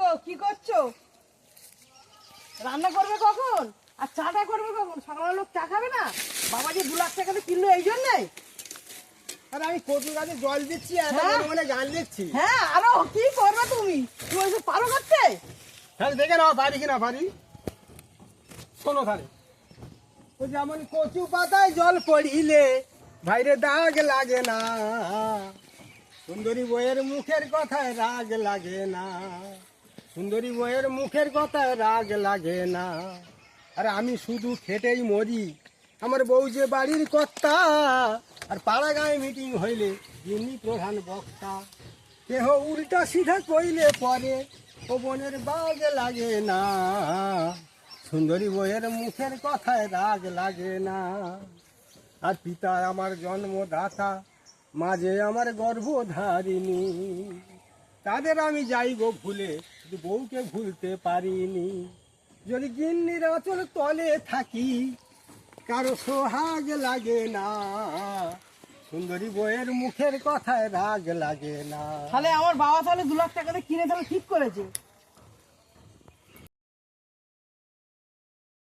গো, কি করছো? রান্না করবে কখন? আর চাটা করবে কখন? সকালে লোক চা খাবে না? বাবা যে 2 লাখ টাকাতে কিনলো এই জন্যে? আরে আমি কচু গাছে জল দিচ্ছি আর হ্যাঁ? মনে গান লিখছি। হ্যাঁ, আরো কি করবে তুমি? তুমি ওইসব পারো করতে? তাহলে দেখে নাও পারি কিনা পারি। শোনো তাহলে, ও যেমন কচু পাতায় জল পড়িলে ভাইরে দাগ লাগে না, সুন্দরী বইয়ের মুখের কথায় রাগ লাগে না, সুন্দরী বইয়ের মুখের কথায় রাগ লাগে না। আরে আমি শুধু খেটেই মরি, আমার বউ যে বাড়ির কর্তা, আর পাড়া গায়ে মিটিং হইলে যিনি প্রধান বক্তা, কেহ উল্টা সিধা কইলে পরে ও বোনের বাগ লাগে না, সুন্দরী বইয়ের মুখের কথায় রাগ লাগে না। আর পিতা আমার জন্মদাতা, মাঝে আমার গর্ভধারিণী, তাদের আমি যাইব ভুলে, শুধু বউকে ভুলতে পারিনি। যদি গিন্নির আঁচল তলে থাকি, কারো সোহাগ লাগে না, সুন্দরী বইয়ের মুখের কথায় রাগ লাগে না। তাহলে আমার বাবা তাহলে 2 লাখ টাকাতে কিনে তাহলে ঠিক করেছে।